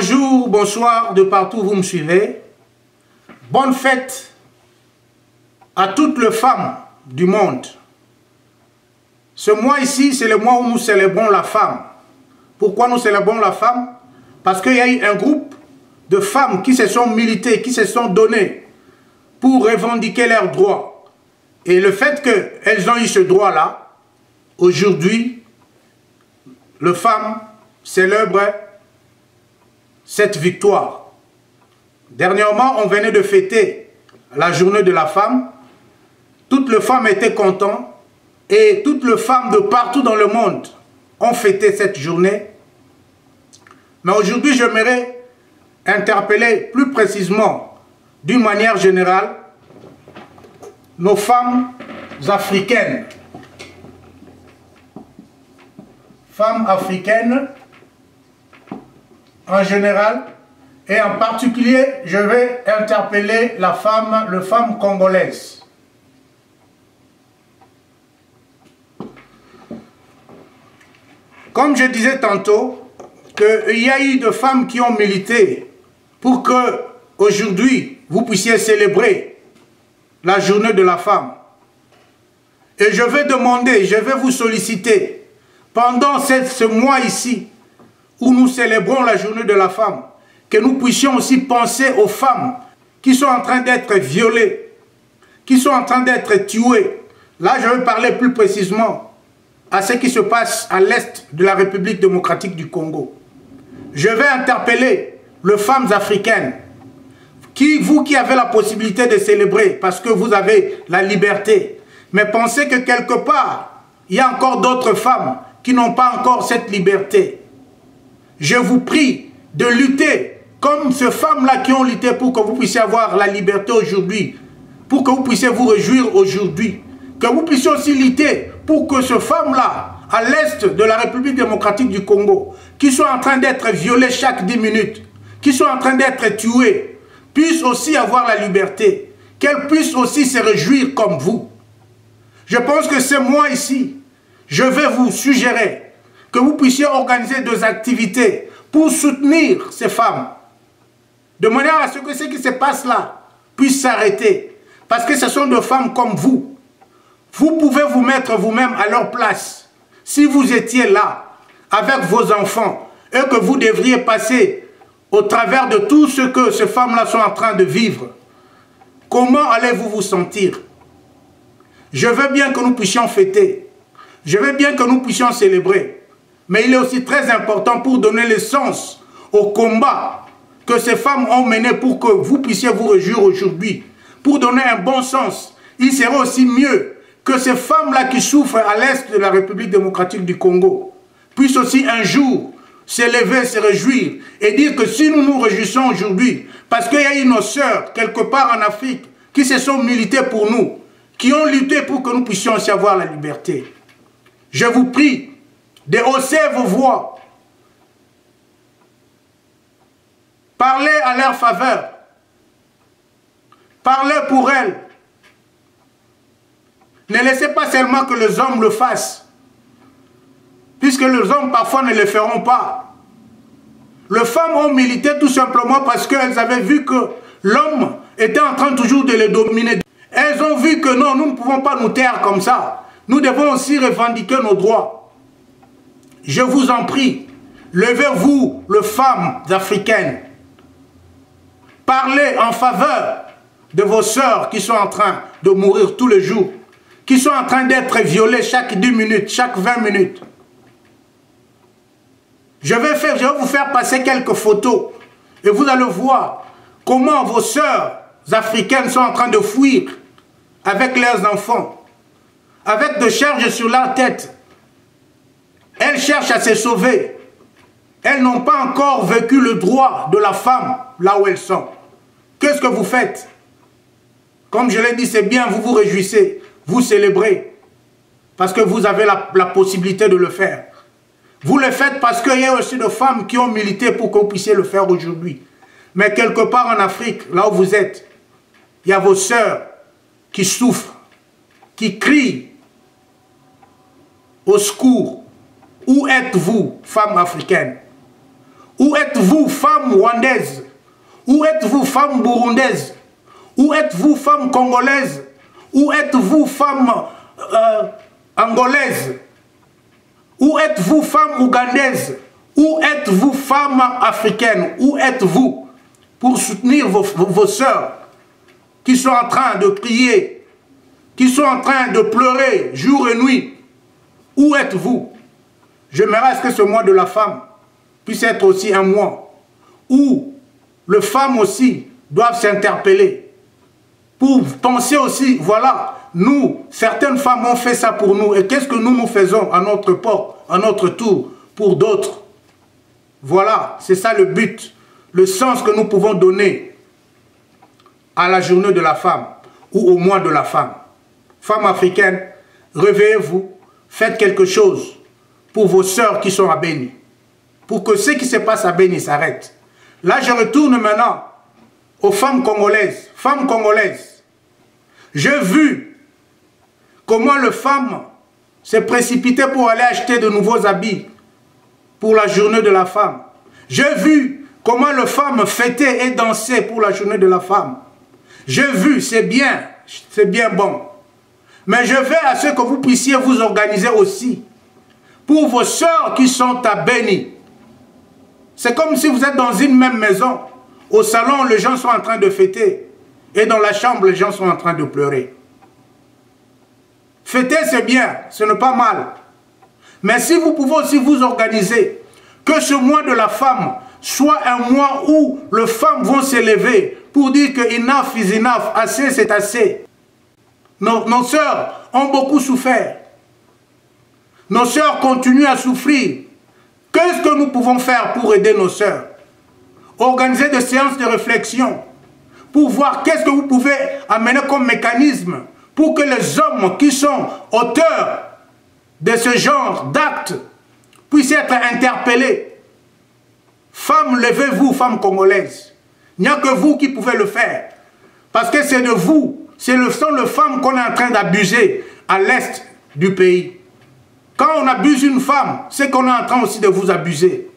Bonjour, bonsoir, de partout où vous me suivez. Bonne fête à toutes les femmes du monde. Ce mois ici, c'est le mois où nous célébrons la femme. Pourquoi nous célébrons la femme? Parce qu'il y a eu un groupe de femmes qui se sont militées, qui se sont données pour revendiquer leurs droits. Et le fait qu'elles ont eu ce droit-là, aujourd'hui, les femmes célèbrent cette victoire. Dernièrement, on venait de fêter la journée de la femme. Toutes les femmes étaient contentes et toutes les femmes de partout dans le monde ont fêté cette journée. Mais aujourd'hui, j'aimerais interpeller plus précisément, d'une manière générale, nos femmes africaines. Femmes africaines en général, et en particulier, je vais interpeller les femmes congolaises. Comme je disais tantôt, qu'il y a eu des femmes qui ont milité pour que aujourd'hui vous puissiez célébrer la journée de la femme. Et je vais demander, je vais vous solliciter, pendant ce mois ici, où nous célébrons la journée de la femme, que nous puissions aussi penser aux femmes qui sont en train d'être violées, qui sont en train d'être tuées. Là, je vais parler plus précisément à ce qui se passe à l'est de la République démocratique du Congo. Je vais interpeller les femmes africaines, vous qui avez la possibilité de célébrer, parce que vous avez la liberté, mais pensez que quelque part, il y a encore d'autres femmes qui n'ont pas encore cette liberté. Je vous prie de lutter comme ces femmes-là qui ont lutté pour que vous puissiez avoir la liberté aujourd'hui, pour que vous puissiez vous réjouir aujourd'hui, que vous puissiez aussi lutter pour que ces femmes-là, à l'est de la République démocratique du Congo, qui sont en train d'être violées chaque 10 minutes, qui sont en train d'être tuées, puissent aussi avoir la liberté, qu'elles puissent aussi se réjouir comme vous. Je pense que c'est moi ici, je vais vous suggérer que vous puissiez organiser des activités pour soutenir ces femmes, de manière à ce que ce qui se passe là puisse s'arrêter. Parce que ce sont des femmes comme vous. Vous pouvez vous mettre vous-même à leur place. Si vous étiez là, avec vos enfants, et que vous devriez passer au travers de tout ce que ces femmes-là sont en train de vivre, comment allez-vous vous sentir? Je veux bien que nous puissions fêter. Je veux bien que nous puissions célébrer. Mais il est aussi très important pour donner le sens au combat que ces femmes ont mené pour que vous puissiez vous réjouir aujourd'hui. Pour donner un bon sens, il serait aussi mieux que ces femmes-là qui souffrent à l'est de la République démocratique du Congo puissent aussi un jour s'élever, se réjouir et dire que si nous nous réjouissons aujourd'hui, parce qu'il y a eu nos sœurs quelque part en Afrique qui se sont militées pour nous, qui ont lutté pour que nous puissions aussi avoir la liberté. Je vous prie de hausser vos voix. Parlez à leur faveur. Parlez pour elles. Ne laissez pas seulement que les hommes le fassent, puisque les hommes parfois ne le feront pas. Les femmes ont milité tout simplement parce qu'elles avaient vu que l'homme était en train toujours de les dominer. Elles ont vu que non, nous ne pouvons pas nous taire comme ça. Nous devons aussi revendiquer nos droits. Je vous en prie, levez-vous, les femmes africaines. Parlez en faveur de vos sœurs qui sont en train de mourir tous les jours, qui sont en train d'être violées chaque 10 minutes, chaque 20 minutes. Je vais vous faire passer quelques photos et vous allez voir comment vos sœurs africaines sont en train de fuir avec leurs enfants, avec des charges sur leur tête. Elles cherchent à se sauver. Elles n'ont pas encore vécu le droit de la femme là où elles sont. Qu'est-ce que vous faites? Comme je l'ai dit, c'est bien, vous vous réjouissez, vous célébrez. Parce que vous avez la possibilité de le faire. Vous le faites parce qu'il y a aussi des femmes qui ont milité pour que vous puissiez le faire aujourd'hui. Mais quelque part en Afrique, là où vous êtes, il y a vos sœurs qui souffrent, qui crient au secours. Où êtes-vous, femmes africaines? Où êtes-vous, femmes rwandaises? Où êtes-vous, femmes burundaises? Où êtes-vous, femmes congolaises? Où êtes-vous, femmes angolaises? Où êtes-vous, femmes ougandaises? Où êtes-vous, femmes africaines? Où êtes-vous pour soutenir vos sœurs qui sont en train de crier, qui sont en train de pleurer jour et nuit? Où êtes-vous? J'aimerais que ce mois de la femme puisse être aussi un mois où les femmes aussi doivent s'interpeller pour penser aussi, voilà, nous, certaines femmes ont fait ça pour nous, et qu'est-ce que nous faisons à notre porte, à notre tour, pour d'autres? Voilà, c'est ça le but, le sens que nous pouvons donner à la journée de la femme, ou au mois de la femme. Femmes africaines, réveillez-vous, faites quelque chose pour vos sœurs qui sont à Béni, pour que ce qui se passe à Béni s'arrête. Là, je retourne maintenant aux femmes congolaises. Femmes congolaises, j'ai vu comment les femmes se précipitaient pour aller acheter de nouveaux habits pour la journée de la femme. J'ai vu comment les femmes fêtaient et dansaient pour la journée de la femme. J'ai vu, c'est bien bon. Mais je veux à ce que vous puissiez vous organiser aussi pour vos sœurs qui sont à Béni. C'est comme si vous êtes dans une même maison. Au salon, les gens sont en train de fêter. Et dans la chambre, les gens sont en train de pleurer. Fêter, c'est bien, ce n'est pas mal. Mais si vous pouvez aussi vous organiser, que ce mois de la femme soit un mois où les femmes vont s'élever pour dire que enough is enough, assez c'est assez. Nos sœurs ont beaucoup souffert. Nos sœurs continuent à souffrir. Qu'est-ce que nous pouvons faire pour aider nos sœurs? Organiser des séances de réflexion pour voir qu'est-ce que vous pouvez amener comme mécanisme pour que les hommes qui sont auteurs de ce genre d'actes puissent être interpellés. Femmes, levez-vous, femmes congolaises. Il n'y a que vous qui pouvez le faire. Parce que c'est de vous, ce sont les femmes qu'on est en train d'abuser à l'est du pays. Quand on abuse une femme, c'est qu'on est en train aussi de vous abuser.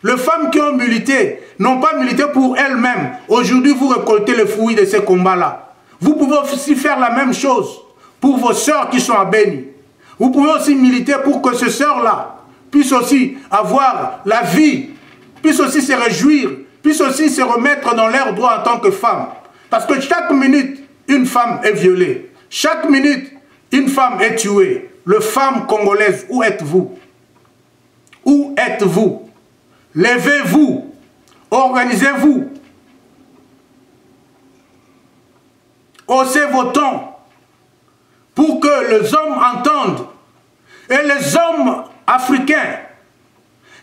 Les femmes qui ont milité n'ont pas milité pour elles-mêmes. Aujourd'hui, vous récoltez le fruit de ces combats-là. Vous pouvez aussi faire la même chose pour vos sœurs qui sont à Béni. Vous pouvez aussi militer pour que ces sœurs-là puissent aussi avoir la vie, puissent aussi se réjouir, puissent aussi se remettre dans leurs droits en tant que femmes. Parce que chaque minute, une femme est violée. Chaque minute, une femme est tuée. Les femmes congolaises, où êtes-vous? Où êtes-vous? Levez-vous, organisez-vous, haussez vos tons pour que les hommes entendent. Et les hommes africains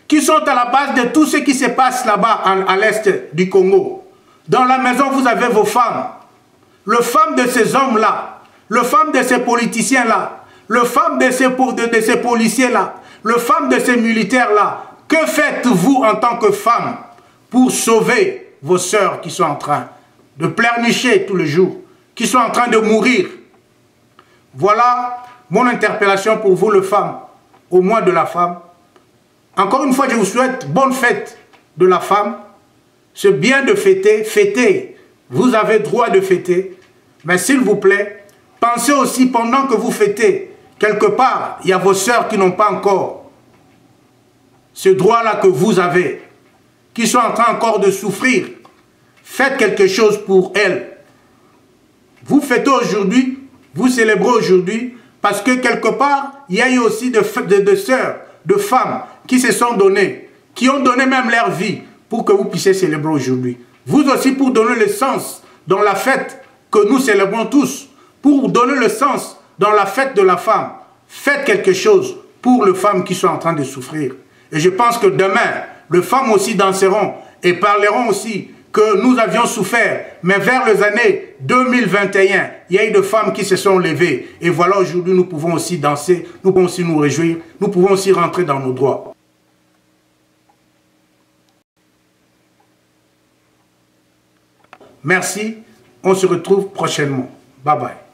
qui sont à la base de tout ce qui se passe là-bas à l'est du Congo. Dans la maison, vous avez vos femmes. Les femmes de ces hommes-là, les femmes de ces politiciens-là, les femmes de ces policiers-là, les femmes de ces militaires-là. Que faites-vous en tant que femme pour sauver vos sœurs qui sont en train de pleurnicher tous les jours, qui sont en train de mourir? Voilà mon interpellation pour vous les femmes, au mois de la femme. Encore une fois, je vous souhaite bonne fête de la femme. C'est bien de fêter, fêtez. Vous avez droit de fêter. Mais s'il vous plaît, pensez aussi pendant que vous fêtez, quelque part, il y a vos sœurs qui n'ont pas encore ce droit-là que vous avez, qui sont en train encore de souffrir. Faites quelque chose pour elles. Vous fêtez aujourd'hui, vous célébrez aujourd'hui, parce que quelque part, il y a eu aussi de sœurs, de femmes qui se sont données, qui ont donné même leur vie pour que vous puissiez célébrer aujourd'hui. Vous aussi pour donner le sens dans la fête que nous célébrons tous, pour donner le sens dans la fête de la femme. Faites quelque chose pour les femmes qui sont en train de souffrir. Et je pense que demain, les femmes aussi danseront et parleront aussi que nous avions souffert. Mais vers les années 2021, il y a eu des femmes qui se sont levées. Et voilà, aujourd'hui, nous pouvons aussi danser, nous pouvons aussi nous réjouir, nous pouvons aussi rentrer dans nos droits. Merci, on se retrouve prochainement. Bye bye.